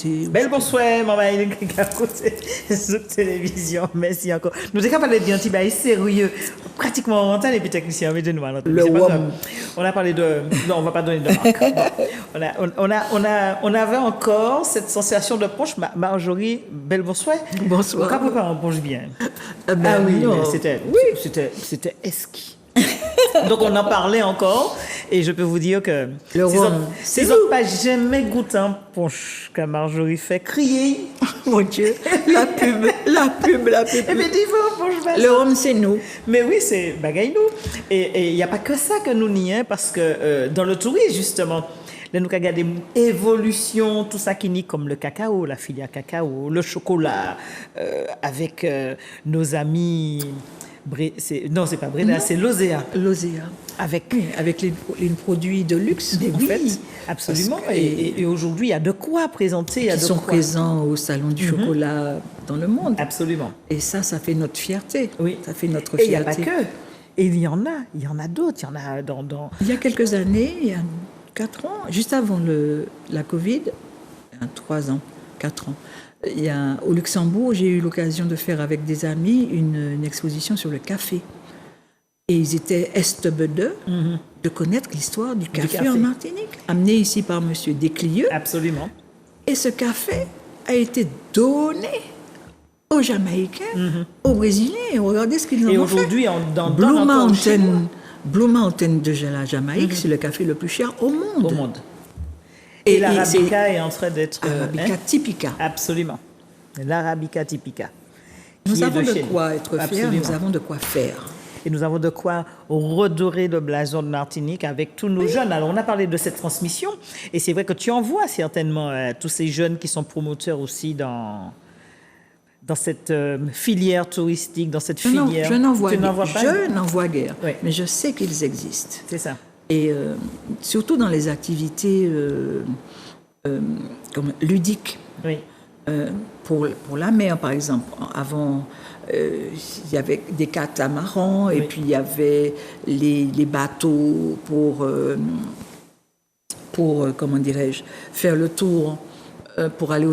côté. Bel bonsoir, maman, il est à côté de la télévision. Merci encore. Nous sommes capables de dire un petit bail sérieux. Pratiquement, on entend les techniciens, mais de nous. Le WOM. On a parlé de. Non, on ne va pas donner de marque. Bon. On avait encore cette sensation de punch. Marjorie, bel bonsoir. Bonsoir. On a préparé un punch bien. Ah oui, non. mais c'était esqui. Donc on en parlait encore et je peux vous dire que ces autres pas jamais goûté un punch que Marjorie fait crier. Mon Dieu, la pub. Et bien dis-vous, punch. Le rhum, c'est nous. Mais oui, c'est bagaille nous. Et il n'y a pas que ça que nous nions parce que dans le tourisme justement, là nous avons des évolutions, tout ça qui nie comme le cacao, la filière cacao, le chocolat, avec nos amis. Non, c'est pas Breda, c'est Lozéa. Lozéa. Avec les produits de luxe, en oui, fait. Absolument. Et aujourd'hui, il y a de quoi présenter. Ils sont présents au Salon du chocolat dans le monde. Absolument. Et ça fait notre fierté. Oui. Ça fait notre fierté. Et il n'y a pas que. Et il y en a d'autres. Il y en a dans... Il y a quelques années, il y a 4 ans, juste avant la Covid, 3 ans, 4 ans, au Luxembourg, j'ai eu l'occasion de faire avec des amis une exposition sur le café. Et ils étaient estebedeux de connaître l'histoire du café en Martinique, amené ici par M. Desclieux. Absolument. Et ce café a été donné aux Jamaïcains, aux Brésiliens. Et regardez ce qu'ils en ont fait. Et aujourd'hui, dans Blue Mountain de la Jamaïque, c'est le café le plus cher au monde. Et l'Arabica est en train d'être... Arabica typica. Absolument. L'Arabica typica. Nous avons de quoi être fiers, nous avons de quoi faire. Et nous avons de quoi redorer le blason de Martinique avec tous nos jeunes. Alors, on a parlé de cette transmission. Et c'est vrai que tu en vois certainement tous ces jeunes qui sont promoteurs aussi dans cette filière touristique, dans cette filière. Non, je n'en vois pas. Je n'en vois guère. Oui. Mais je sais qu'ils existent. C'est ça. Et surtout dans les activités comme ludiques. Oui. Pour la mer, par exemple. Avant, il y avait des catamarans et puis il y avait les bateaux pour comment dirais-je, faire le tour pour aller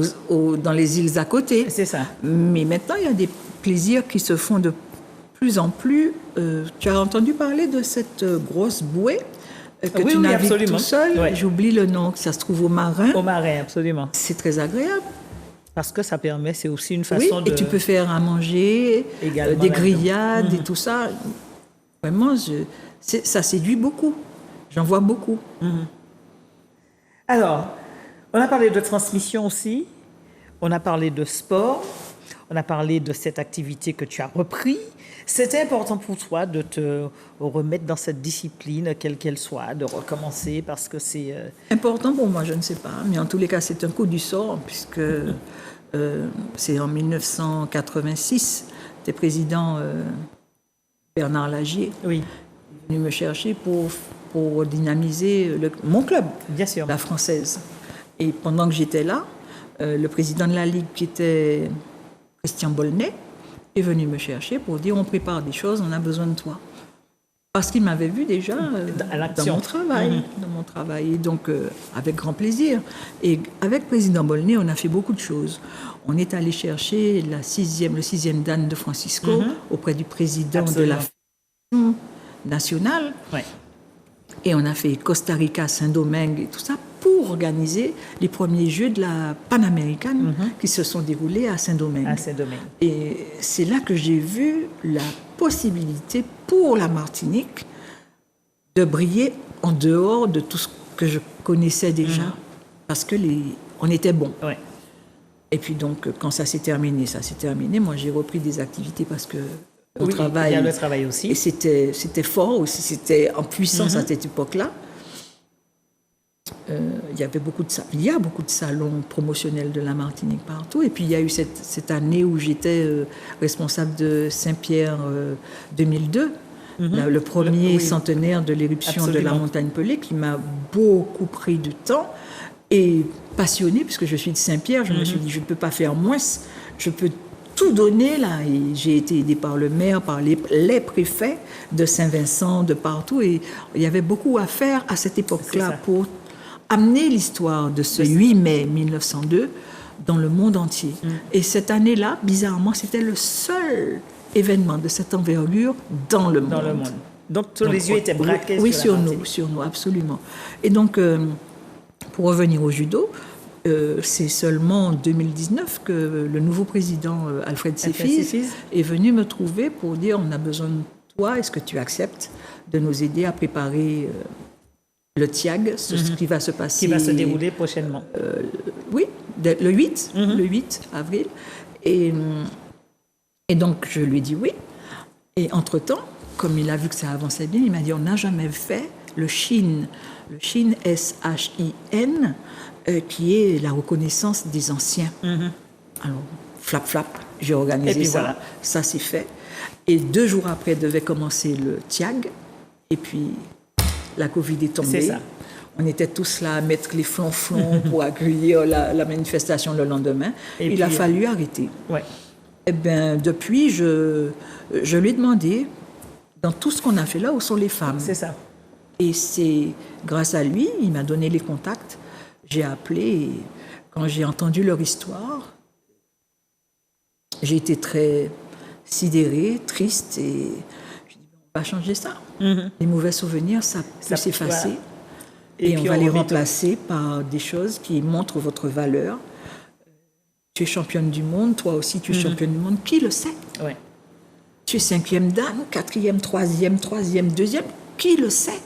dans les îles à côté. C'est ça. Mais maintenant, il y a des plaisirs qui se font de plus en plus. Tu as entendu parler de cette grosse bouée que tu navigues tout seul. Oui. J'oublie le nom, ça se trouve au Marin. Au Marin, absolument. C'est très agréable. Parce que ça permet, c'est aussi une façon et tu peux faire à manger, des grillades et tout ça. Vraiment, ça séduit beaucoup. J'en vois beaucoup. Alors, on a parlé de transmission aussi, on a parlé de sport, on a parlé de cette activité que tu as repris. C'était important pour toi de te remettre dans cette discipline, quelle qu'elle soit, de recommencer parce que c'est... Important pour moi, je ne sais pas. Mais en tous les cas, c'est un coup du sort puisque c'est en 1986. T'es président Bernard Lagier. Oui. Il est venu me chercher pour dynamiser mon club, bien sûr, la Française. Et pendant que j'étais là, le président de la Ligue, qui était Christian Bolnet, est venu me chercher pour dire on prépare des choses, on a besoin de toi. Parce qu'il m'avait vu déjà dans mon travail. Et donc, avec grand plaisir. Et avec président Bolnet, on a fait beaucoup de choses. On est allé chercher le 6e dan de Francisco auprès du président de la Fédération nationale. Ouais. Et on a fait Costa Rica, Saint-Domingue et tout ça pour organiser les premiers Jeux de la Panaméricaine qui se sont déroulés à Saint-Domingue. Et c'est là que j'ai vu la possibilité pour la Martinique de briller en dehors de tout ce que je connaissais déjà. Parce que on était bons. Ouais. Et puis donc, quand ça s'est terminé, Moi, j'ai repris des activités parce que au travail. Il y a le travail aussi. Et c'était fort aussi, c'était en puissance à cette époque-là. Il y a beaucoup de salons promotionnels de la Martinique partout. Et puis il y a eu cette année où j'étais responsable de Saint-Pierre 2002, le premier centenaire de l'éruption de la montagne Pelée, qui m'a beaucoup pris du temps et passionnée, puisque je suis de Saint-Pierre. Je me suis dit, je ne peux pas faire moins, je peux tout donner là. Et j'ai été aidée par le maire, par les préfets de Saint-Vincent, de partout. Et il y avait beaucoup à faire à cette époque-là pour amener l'histoire de ce 8 mai 1902 dans le monde entier. Et cette année-là, bizarrement, c'était le seul événement de cette envergure dans le monde. Dans le monde. Donc, tous les yeux étaient braqués oui, sur la sur nous, absolument. Et donc, pour revenir au judo, c'est seulement en 2019 que le nouveau président Alfred Sefiz est venu me trouver pour dire on a besoin de toi, est-ce que tu acceptes de nous aider à préparer le TIAG, ce qui va se passer... Qui va se dérouler prochainement. Oui, le 8 avril. Et donc, je lui ai dit oui. Et entre-temps, comme il a vu que ça avançait bien, il m'a dit on n'a jamais fait le Shin S-H-I-N, qui est la reconnaissance des anciens. Alors, flap, j'ai organisé ça. Voilà. Ça, c'est fait. Et 2 jours après devait commencer le TIAG. Et puis, la Covid est tombée. C'est ça. On était tous là à mettre les flonflons pour accueillir la manifestation le lendemain. Et il a fallu arrêter. Ouais. Eh bien, depuis, je lui ai demandé, dans tout ce qu'on a fait là, où sont les femmes? C'est ça. Et c'est grâce à lui, il m'a donné les contacts. J'ai appelé et quand j'ai entendu leur histoire, j'ai été très sidérée, triste et je dis on va changer ça. Les mauvais souvenirs, ça peut s'effacer. Voilà. Et on va les remplacer par des choses qui montrent votre valeur. Tu es championne du monde, toi aussi tu es championne du monde. Qui le sait? Ouais. Tu es 5e dame, 4e, 3e, 2e. Qui le sait?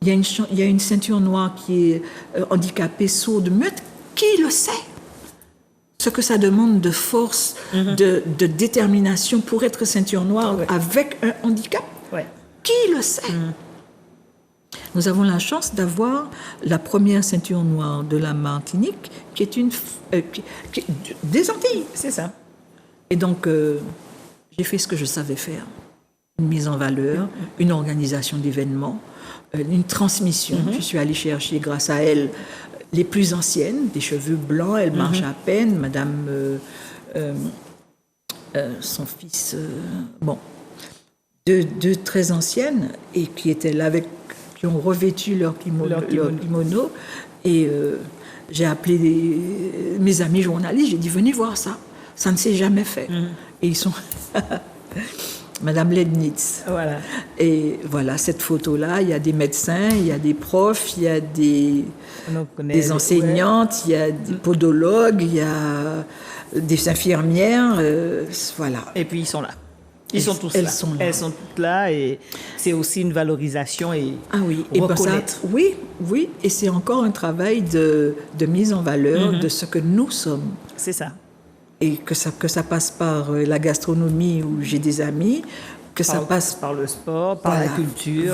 Il y a une ceinture noire qui est handicapée, sourde, muette. Qui le sait? Ce que ça demande de force, de détermination pour être ceinture noire avec un handicap. Ouais. Qui le sait? Nous avons la chance d'avoir la première ceinture noire de la Martinique, qui est des Antilles. C'est ça. Et donc, j'ai fait ce que je savais faire. Une mise en valeur, une organisation d'événements, une transmission. Je suis allée chercher, grâce à elle, les plus anciennes, des cheveux blancs, elle marche à peine, madame, son fils, deux très anciennes, et qui étaient là qui ont revêtu leur kimono. Et j'ai appelé mes amis journalistes, j'ai dit venez voir ça, ça ne s'est jamais fait. Et ils sont... Madame Lednitz. Voilà. Et voilà, cette photo-là, il y a des médecins, il y a des profs, il y a des enseignantes, il y a des podologues, il y a des infirmières, voilà. Et puis ils sont là. Ils sont tous là. Elles sont toutes là et c'est aussi une valorisation et reconnaître. Oui, et c'est encore un travail de mise en valeur de ce que nous sommes. C'est ça. Et que ça passe par la gastronomie où j'ai des amis, ça passe par le sport, par la culture.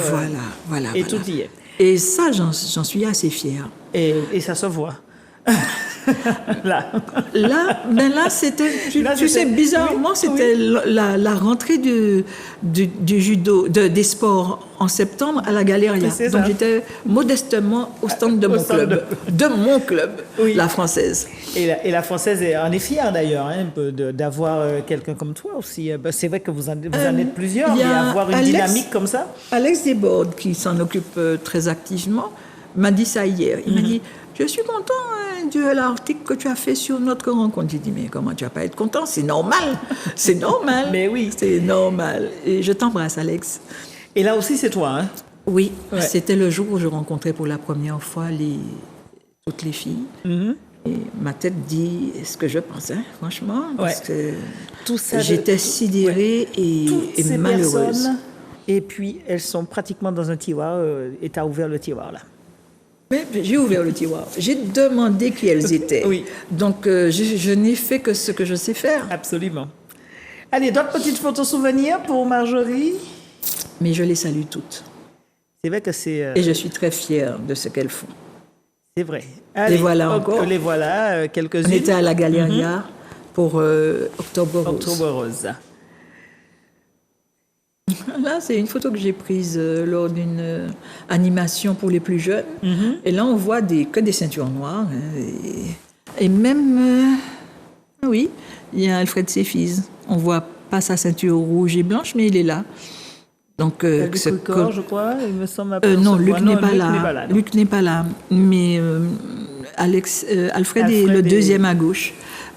Voilà. Et tout y est. Et ça, j'en suis assez fière. Et ça se voit. Là, c'était, tu sais, bizarrement, c'était la rentrée du judo, des sports en septembre à la Galeria. Donc j'étais modestement au stand de mon club, la Française. Et la Française en est fière d'ailleurs, d'avoir quelqu'un comme toi aussi. C'est vrai que vous en êtes plusieurs, mais avoir une dynamique comme ça. Alex Desbordes, qui s'en occupe très activement, m'a dit ça hier. Il m'a dit, je suis content de l'article que tu as fait sur notre rencontre. J'ai dit, mais comment tu vas pas être content? C'est normal. C'est normal. Mais oui. C'est normal. Et je t'embrasse, Alex. Et là aussi, c'est toi, hein? Oui. Ouais. C'était le jour où je rencontrais pour la première fois toutes les filles. Et ma tête dit ce que je pensais, franchement. Parce que tout ça j'étais sidérée et malheureuse. Personnes, et puis, elles sont pratiquement dans un tiroir et tu as ouvert le tiroir, là. Mais j'ai ouvert le tiroir. J'ai demandé qui elles étaient. Oui. Donc, je n'ai fait que ce que je sais faire. Absolument. Allez, d'autres petites photos souvenirs pour Marjorie? Mais je les salue toutes. C'est vrai que c'est... Et je suis très fière de ce qu'elles font. C'est vrai. Allez, les voilà encore. Les voilà, quelques-unes. On était à la Galeria pour Octobre Rose. Octobre Rose. Là, c'est une photo que j'ai prise lors d'une animation pour les plus jeunes. Et là, on voit que des ceintures noires. Et même, oui, il y a Alfred Sefiz. On voit pas sa ceinture rouge et blanche, mais il est là. Donc, je crois, il me semble. Non, Luc n'est pas là. Luc n'est pas là. Mais Alfred est le deuxième à gauche.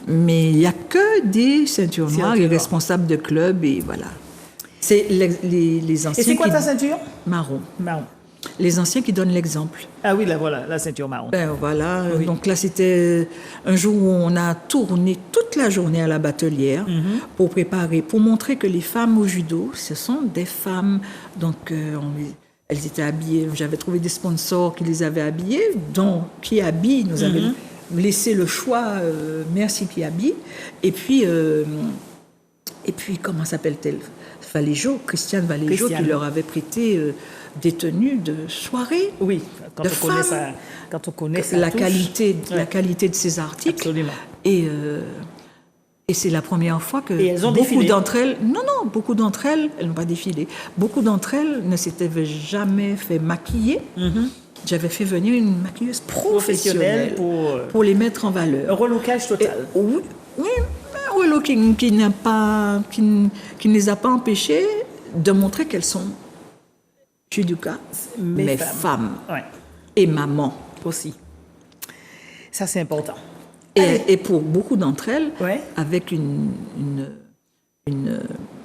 Mais il n'y a que des ceintures noires, les responsables de club, et voilà. C'est les anciens. Et c'est quoi ta ceinture? Marron. Marron. Les anciens qui donnent l'exemple. Ah oui, là voilà, la ceinture marron. Ben voilà, Oui. donc là c'était un jour où on a tourné toute la journée à la batelière pour préparer, pour montrer que les femmes au judo, ce sont des femmes, donc elles étaient habillées, j'avais trouvé des sponsors qui les avaient habillées, dont qui habille, nous avait laissé le choix, merci qui habille, et puis comment s'appelle-t-elle? Valéjo, Christiane Valéjo, qui leur avait prêté des tenues de soirée. Oui, quand de on connaît femmes. ça, quand on connaît ça. La qualité de ces articles. Absolument. Et c'est la première fois que Et elles ont beaucoup défilé. d'entre elles, beaucoup d'entre elles n'ont pas défilé. Beaucoup d'entre elles ne s'étaient jamais fait maquiller. J'avais fait venir une maquilleuse professionnelle pour les mettre en valeur. Un relookage total. Oui, un relooking qui ne les a pas empêchées de montrer qu'elles sont judokas, mais femmes Ouais, et mamans. aussi. Ça, c'est important. Et pour beaucoup d'entre elles, Ouais. avec une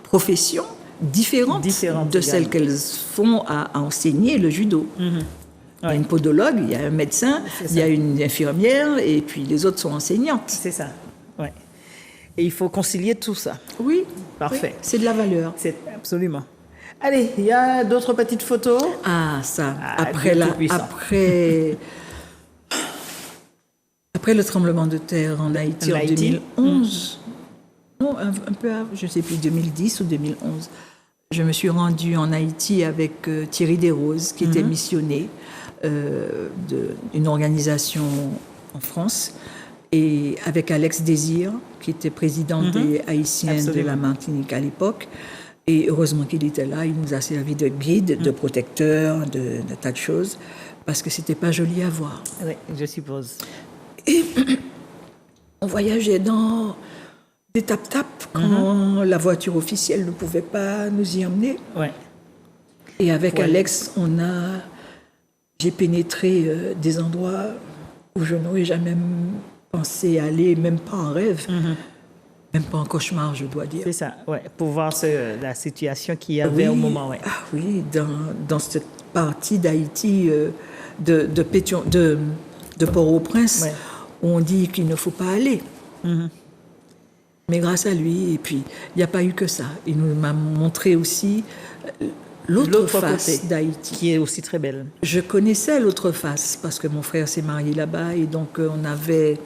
profession différente de celle qu'elles font à enseigner le judo. Il y a une podologue, il y a un médecin, il y a une infirmière, et puis les autres sont enseignantes. C'est ça. Ouais. Et il faut concilier tout ça. Oui. Parfait. Oui, c'est de la valeur. C'est absolument. Allez, il y a d'autres petites photos. Ah, ça. Ah, Dieu tout-puissant. Après le tremblement de terre en Haïti En en Haïti. 2011, non, un peu avant, je ne sais plus, 2010 ou 2011, je me suis rendue en Haïti avec Thierry Desroses, qui était missionné d'une organisation en France, et avec Alex Désir, qui était président des Haïtiens de la Martinique à l'époque. Et heureusement qu'il était là, il nous a servi de guide, de protecteur, de tas de choses, parce que c'était pas joli à voir. Oui, je suppose. Et on voyageait dans des tap-tap quand la voiture officielle ne pouvait pas nous y emmener. Ouais. Et avec Alex, j'ai pénétré des endroits où je n'aurais jamais pensé aller, même pas en rêve, même pas en cauchemar, je dois dire. C'est ça, ouais, pour voir la situation qu'il y avait au moment, ouais. Ah oui, dans cette partie d'Haïti, de Port-au-Prince, Ouais. où on dit qu'il ne faut pas aller. Mais grâce à lui, et puis il n'y a pas eu que ça. Il nous m'a montré aussi l'autre face côté d'Haïti. Qui est aussi très belle. Je connaissais l'autre face parce que mon frère s'est marié là-bas et donc on avait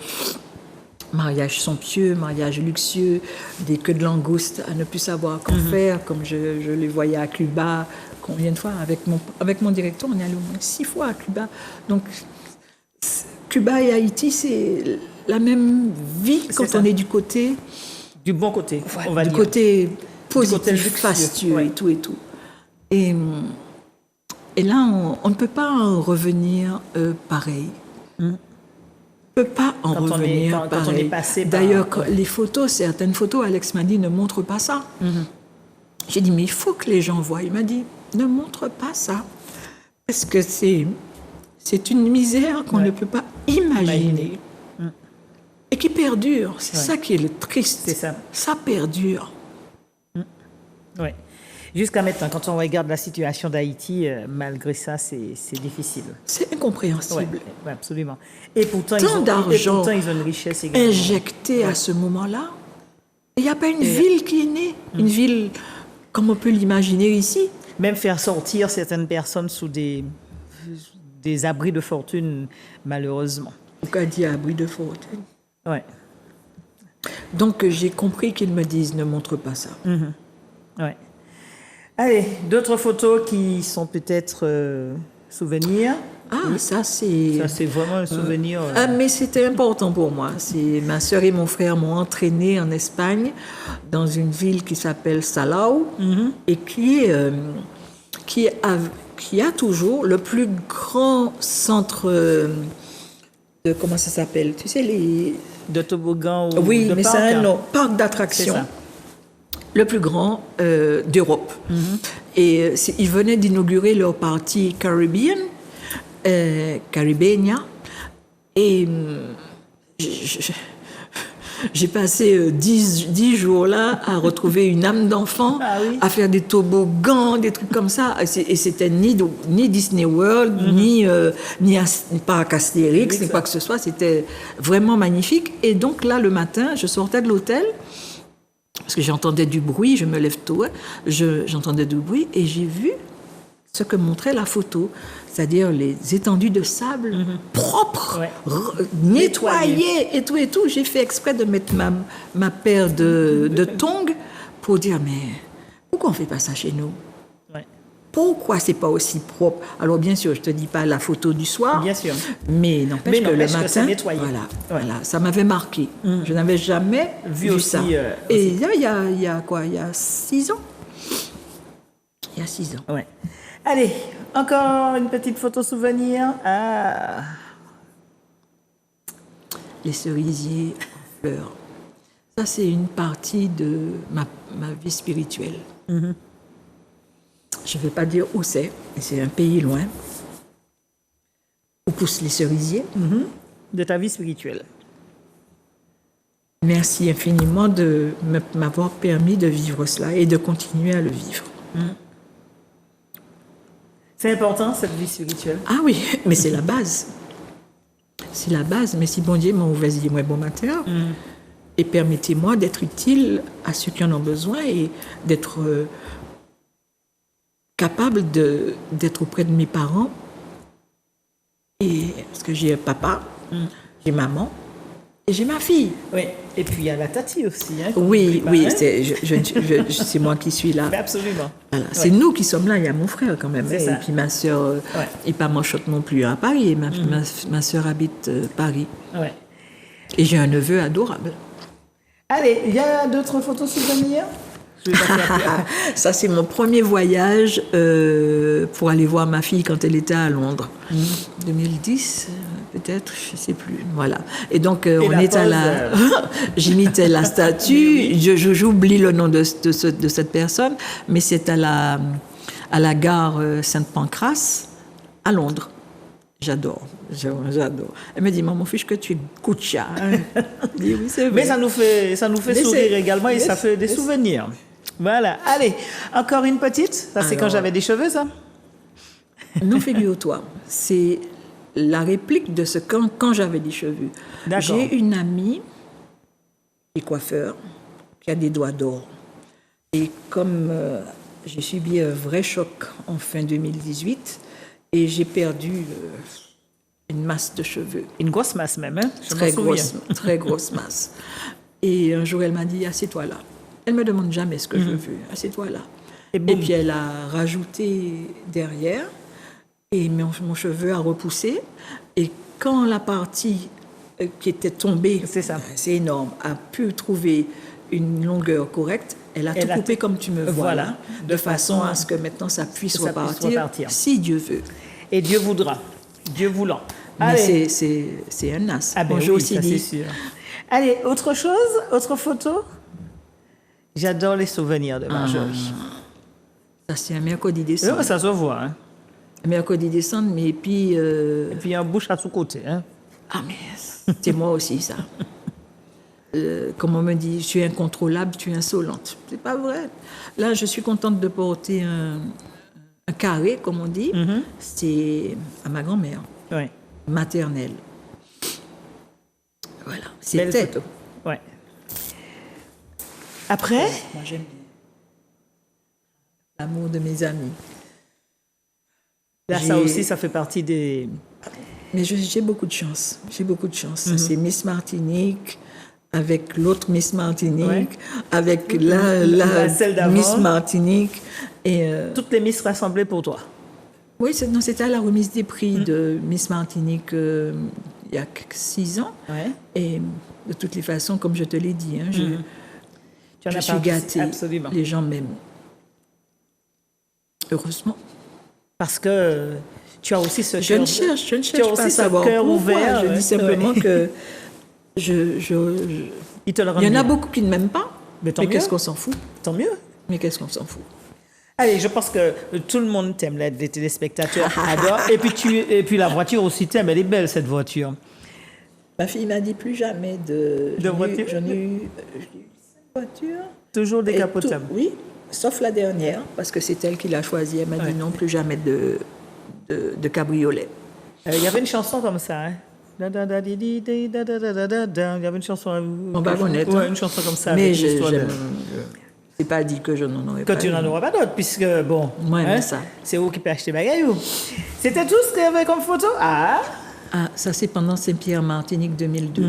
mariage somptueux, mariage luxueux, des queues de langoustes à ne plus savoir qu'en faire, comme je les voyais à Cuba. Combien de fois avec mon directeur, on est allé au moins 6 fois à Cuba. Donc Cuba et Haïti, c'est la même vie quand on est du côté Du bon côté, on va du dire. côté positif, côté luxueux, fastueux ouais. et tout et tout. Et là, on ne peut pas en revenir pareil. On ne peut pas en revenir quand on pareil. est passé par- D'ailleurs, les photos, certaines photos, Alex m'a dit, ne montre pas ça. J'ai dit, mais il faut que les gens voient. Il m'a dit, ne montre pas ça. Parce que c'est une misère qu'on ne peut pas imaginer. Et qui perdure. C'est ça qui est le triste. C'est ça. Ça perdure. Ouais. Jusqu'à maintenant, quand on regarde la situation d'Haïti, malgré ça, c'est difficile. C'est incompréhensible. Ouais, absolument. Et pourtant, Tant d'argent ils ont une richesse également. injecté à ce moment-là. Il n'y a pas une ville qui est née. Une ville comme on peut l'imaginer ici. Même faire sortir certaines personnes sous des abris de fortune, malheureusement. Au cas dit abri de fortune. Ouais. Donc j'ai compris qu'ils me disent ne montre pas ça. Ouais. Allez, d'autres photos qui sont peut-être souvenirs. Ah, ça c'est... Ça, c'est vraiment un souvenir. Ah, mais c'était important pour moi. Ma sœur et mon frère m'ont entraîné en Espagne, dans une ville qui s'appelle Salau, et qui a toujours le plus grand centre de... Comment ça s'appelle? Tu sais, de toboggan ou oui, de mais parc, c'est un hein. nom, parc C'est d'attractions. ça. Le plus grand d'Europe. Et ils venaient d'inaugurer leur partie Caribbean, Caribbeania. Et j'ai passé 10 jours là à retrouver une âme d'enfant, Ah oui. à faire des toboggans, des trucs comme ça. Et c'était ni Disney World, ni Parc Astérix, ni quoi que ce soit. C'était vraiment magnifique. Et donc là, le matin, je sortais de l'hôtel, parce que j'entendais du bruit, je me lève tôt, j'entendais du bruit, et j'ai vu ce que montrait la photo, c'est-à-dire les étendues de sable propres, Ouais. nettoyées et tout. J'ai fait exprès de mettre ma paire de tongs pour dire, mais pourquoi on ne fait pas ça chez nous? Ouais. Pourquoi c'est pas aussi propre? Alors bien sûr, je te dis pas la photo du soir, Bien sûr. mais n'empêche que le n'empêche que matin, c'est nettoyé. voilà, ça m'avait marqué. Je n'avais jamais Vu vu aussi, ça. Et là, il y a quoi? Il y a 6 ans. Il y a 6 ans. Ouais. Allez, encore une petite photo souvenir. Ah. Les cerisiers en fleurs. Ça, c'est une partie de ma vie spirituelle. Je ne vais pas dire où c'est, mais c'est un pays loin où poussent les cerisiers. De ta vie spirituelle. Merci infiniment de m'avoir permis de vivre cela et de continuer à le vivre. C'est important, cette vie spirituelle. Ah oui, mais c'est la base. C'est la base. Mais si bon Dieu m'a ouvert moi bon matin, et permettez-moi d'être utile à ceux qui en ont besoin et d'être capable d'être auprès de mes parents. Et, parce que j'ai un papa, j'ai maman et j'ai ma fille. Oui. Et puis il y a la tati aussi. Hein, Oui, pas, oui, hein? c'est moi qui suis là. Mais absolument. Voilà. C'est nous qui sommes là, il y a mon frère quand même. C'est Et ça. puis ma sœur, et pas Manchotte non plus à Paris, et ma sœur habite Paris. Ouais. Et j'ai un neveu adorable. Allez, il y a d'autres photos souvenirs? Je vais passer après. Ça, c'est mon premier voyage pour aller voir ma fille quand elle était à Londres. 2010, peut-être, je ne sais plus. Voilà. Et donc, on la est à pause, la... J'imitais la statue. J'oublie le nom de cette personne, mais c'est à la gare Sainte-Pancrace, à Londres. J'adore. Elle me dit, maman, fiche que tu es Koucha. Je dis, oui, c'est vrai. Mais ça nous fait Mais sourire c'est- également et mais ça fait c'est- des mais souvenirs. Voilà. Allez, encore une petite. Ça, c'est quand Alors- j'avais des cheveux, ça? Non, figure-toi, c'est la réplique de ce quand j'avais des cheveux. D'accord. J'ai une amie qui est coiffeur, qui a des doigts d'or. Et comme j'ai subi un vrai choc en fin 2018, et j'ai perdu une masse de cheveux. Une grosse masse même, hein? Je m'en souviens. Très grosse masse. Et un jour, elle m'a dit, assieds-toi là. Elle me demande jamais ce que je veux. Assieds-toi là. Et Et boum. puis elle a rajouté derrière, et mon cheveu a repoussé. Et quand la partie qui était tombée, C'est ça. c'est énorme, a pu trouver une longueur correcte, elle a Elle tout a coupé tout- comme tu me vois voilà. là, de façon à ce que maintenant ça puisse, Que ça puisse repartir, repartir. si Dieu veut. Et Dieu voudra. Dieu voulant. Mais Allez. c'est un as. Ah ben Bonjour oui, ça, c'est sûr. Allez, autre chose? Autre photo? J'adore les souvenirs de Marjorie. Ça, c'est un mercredi décembre. Ça se voit. Hein? Un mercredi décembre, mais puis... Et puis, un bouche à sous-côté. Hein? Ah, mais c'est moi aussi, ça. Comme on me dit, tu es incontrôlable, tu es insolente. C'est pas vrai. Là, je suis contente de porter un carré, comme on dit. C'est à ma grand-mère, Oui. maternelle. Voilà. Belle C'était. photo. Ouais. Après, Moi, j'aime bien. L'amour de mes amis. là, ça J'ai- aussi, ça fait partie des... Mais j'ai beaucoup de chance. J'ai beaucoup de chance. C'est Miss Martinique, avec l'autre Miss Martinique, Ouais. avec Celle d'avant. Miss Martinique. Et Toutes les Miss rassemblées pour toi. oui, c'était à la remise des prix de Miss Martinique il y a 6 ans. Ouais. Et de toutes les façons, comme je te l'ai dit, hein, Tu en je as suis participé, gâtée. absolument. Les gens m'aiment. Heureusement. Parce que tu as aussi ce Je cœur... ne cherche tu as pas à aussi ce savoir cœur pourquoi. ouvert. Je ouais. dis simplement Ouais. que Il te le rend il y en a bien. beaucoup qui ne m'aiment pas. Mais tant Mais mieux. qu'est-ce qu'on s'en fout? Tant mieux. Mais qu'est-ce qu'on s'en fout? Allez, je pense que tout le monde t'aime, les téléspectateurs adorent. Et puis la voiture aussi t'aime, elle est belle cette voiture. Ma fille m'a dit plus jamais De voiture. J'en ai eu 5 voitures. Toujours Et décapotable. oui, sauf la dernière, parce que c'est elle qui l'a choisie. Elle m'a dit non, plus jamais de cabriolet. Il y avait une chanson comme ça. Hein? Il y avait une chanson. On va connaître. Ouais, une chanson comme ça. Mais avec l'histoire de- c'est pas dit que je n'en aurais Que pas. tu n'en auras pas d'autres, puisque bon, Ouais, mais ça. c'est où qui peut acheter bagayou. C'était tout ce qu'il y avait comme photo. Ah, Ah, ça c'est pendant Saint-Pierre Martinique 2002.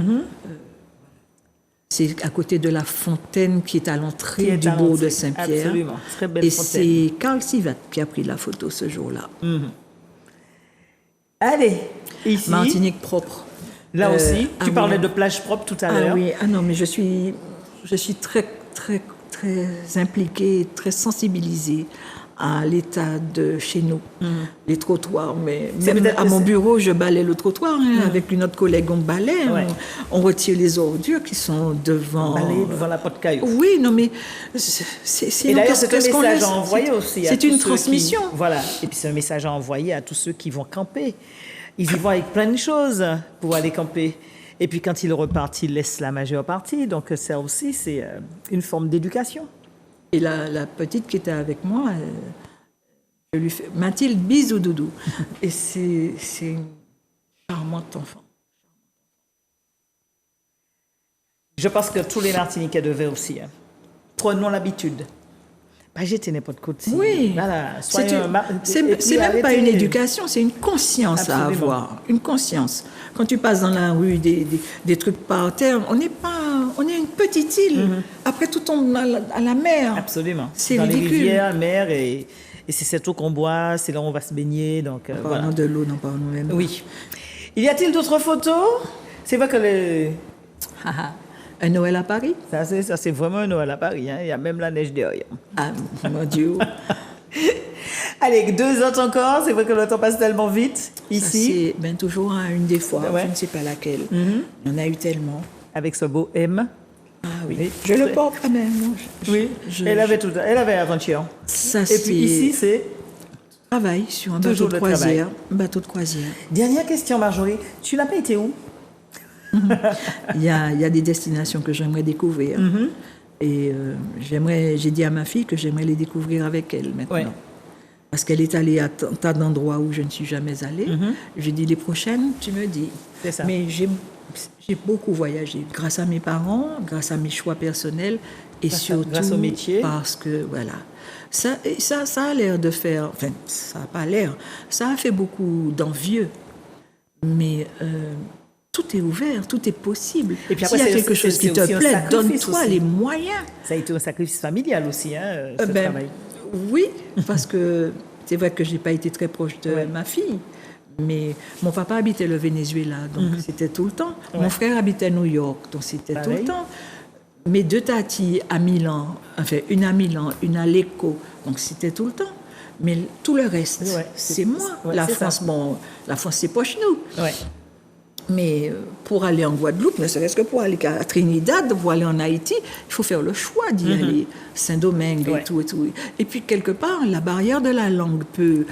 C'est à côté de la fontaine qui est à Qui l'entrée est du à bourg l'entrée. de Saint-Pierre. Absolument. Très belle Et fontaine. c'est Carl Sivat qui a pris la photo ce jour-là. allez, ici, Martinique propre. là aussi, tu ah parlais oui. de plage propre tout à Ah l'heure. oui, ah non, mais je suis très, très, très impliquée, très sensibilisée à l'état de chez nous, les trottoirs. Mais C'est même peut-être à que mon c'est- bureau, je balais le trottoir. Avec une autre collègue, on balait. Ouais. On retire les ordures qui sont devant. Balayer devant la porte caillou. Oui, non, mais c'est Et d'ailleurs, c'est un qu'est-ce qu'on message laisse à envoyer aussi. à C'est tous une ceux qui- transmission. Voilà. Et puis c'est un message à envoyer à tous ceux qui vont camper. Ils y vont avec plein de choses pour aller camper. Et puis quand ils repartent, ils laissent la majeure partie. Donc ça aussi, c'est une forme d'éducation. Et la petite qui était avec moi, je lui fais Mathilde, bisous doudou. Et c'est une charmante enfant. Je pense que tous les Martiniquais devaient aussi. Hein. Prenons l'habitude. Pas jeter n'importe quoi. Oui, Voilà. c'est Soyons c'est même pas une éducation, c'est une conscience à Absolument. avoir. Une conscience. Quand tu passes dans la rue, des trucs par terre, on est une petite île. Après, tout tombe à la mer. Absolument. C'est Dans les ridicule. rivières, mer, et c'est cette eau qu'on boit, c'est là où on va se baigner. Donc, voilà. Parlons de l'eau, non parlons même. Oui. Y a-t-il d'autres photos? C'est vrai que Un Noël à Paris? ça c'est vraiment un Noël à Paris. Hein. Il y a même la neige derrière. Ah, mon Dieu. Allez, 2 autres encore. C'est vrai que le temps passe tellement vite. Ça, Ici, c'est toujours à une des fois, Ouais. je ne sais pas laquelle. Il y en a eu tellement. avec ce beau M. Ah oui. Oui. Je le porte quand même. non, Oui, elle avait avant-hier. Ça, Et puis ici, c'est... travail sur un Toujours bateau de le travail. croisière. Un bateau de croisière. Dernière question, Marjorie. Tu n'as pas été où? Il y a des destinations que j'aimerais découvrir. Et j'ai dit à ma fille que j'aimerais les découvrir avec elle maintenant. Ouais. Parce qu'elle est allée à tas d'endroits où je ne suis jamais allée. J'ai dit, les prochaines, tu me dis. C'est ça. Mais j'ai beaucoup voyagé, grâce à mes parents, grâce à mes choix personnels, et surtout grâce au métier. parce que, voilà, ça a l'air de faire, enfin, ça n'a pas l'air, ça a fait beaucoup d'envieux, mais tout est ouvert, tout est possible. Et puis S'il y après, a c'est- quelque chose c'est qui te aussi un plaît, sacrifice donne-toi aussi. les moyens. Ça a été un sacrifice familial aussi, hein, ce Ben, travail. oui, parce que c'est vrai que je n'ai pas été très proche de Ouais. ma fille. Mais mon papa habitait le Venezuela, donc c'était tout le temps. Ouais. Mon frère habitait New York, donc c'était tout Pareil. le temps. Mes 2 tatis à Milan, enfin une à Milan, une à Lecco, donc c'était tout le temps. Mais tout le reste, Ouais, c'est moi. ouais, La c'est France, ça. bon, la France c'est poche nous. Ouais. Mais pour aller en Guadeloupe, ne serait-ce que pour aller à Trinidad, pour aller en Haïti, il faut faire le choix d'y aller. Saint-Domingue Ouais. et tout et tout. Et puis quelque part, la barrière de la langue peut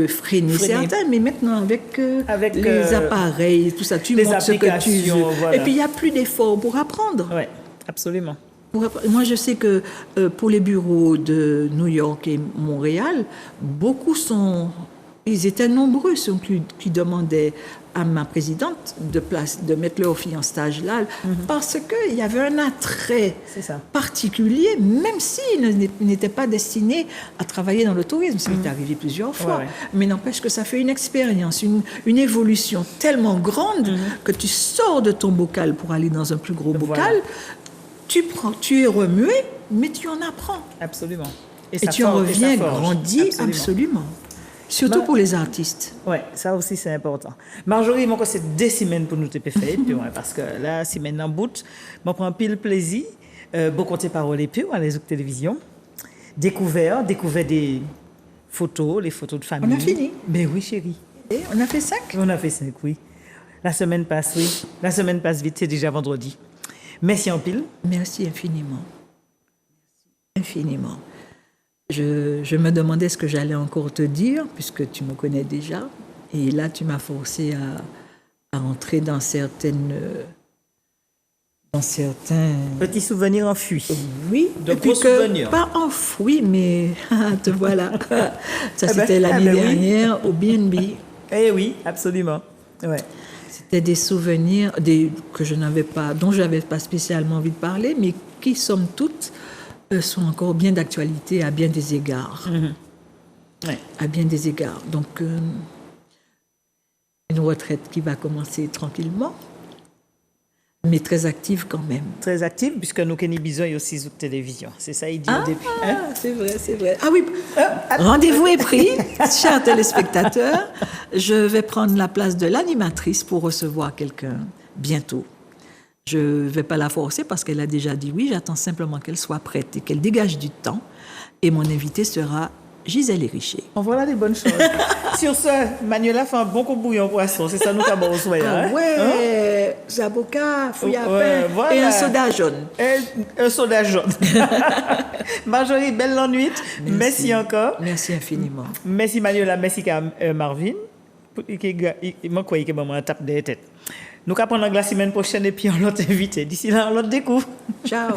freiner certains, mais maintenant avec, Avec, les appareils, tout ça, tu les montres ce que tu applications, veux. voilà. Et puis il n'y a plus d'efforts pour apprendre. Ouais, absolument. Moi, je sais que pour les bureaux de New York et Montréal, ils étaient nombreux ceux qui demandaient à ma présidente de mettre leur fille en stage là, parce qu'il y avait un attrait C'est ça. particulier, même s'ils n'étaient pas destinés à travailler dans le tourisme. Ça m'est arrivé plusieurs fois. Ouais, ouais. Mais n'empêche que ça fait une expérience, une évolution tellement grande que tu sors de ton bocal pour aller dans un plus gros bocal. Tu es remué, mais tu en apprends. Absolument. Et ça tu en forge, reviens ça forge. grandi, absolument. Surtout Bah, pour les artistes. Ouais, ça aussi c'est important. Marjorie, moi, c'est 2 semaines pour nous te faire, puis ouais, parce que là, c'est maintenant bout. Moi, prends pile plaisir. Beaucoup de paroles et puis, à les télévision. Découvert des photos, les photos de famille. On a fini. Ben oui, chérie. Et on a fait 5. On a fait 5, oui. La semaine passe, oui. La semaine passe vite, c'est déjà vendredi. Merci en pile. Merci infiniment. Infiniment. Je me demandais ce que j'allais encore te dire, puisque tu me connais déjà. Et là, tu m'as forcé à entrer dans certains Petit souvenir enfui. oui, De et puis gros souvenirs. pas enfoui, mais te voilà. Ça, Eh ben, c'était l'année eh ben oui. dernière au BNB. Eh oui, absolument. Ouais. C'était des souvenirs dont je n'avais pas spécialement envie de parler, mais qui, somme toute, sont encore bien d'actualité à bien des égards. Ouais. À bien des égards. Donc, une retraite qui va commencer tranquillement, mais très active quand même. Très active, puisque nous avons besoin aussi de télévision. C'est ça, il dit au début. Hein? C'est vrai, c'est vrai. Ah oui, rendez-vous est pris, chers téléspectateurs. Je vais prendre la place de l'animatrice pour recevoir quelqu'un bientôt. Je ne vais pas la forcer parce qu'elle a déjà dit oui. J'attends simplement qu'elle soit prête et qu'elle dégage du temps. Et mon invité sera Gisèle Hérichet. On voilà les bonnes choses. Sur ce, Manuela fait un bon coup de bouillon poisson. C'est ça nous avons besoin. Ah Hein? ouais, zaboka, fouille à Ouais, pain voilà. et un soda jaune. Un soda jaune. Marjorie, belle la nuit. Merci encore. Merci infiniment. Merci Manuela, merci Marvin. Il m'a quoi, il m'a tape des têtes. Nous allons prendre la semaine prochaine et puis on l'autre invité. D'ici là, on l'autre découvre. Ciao.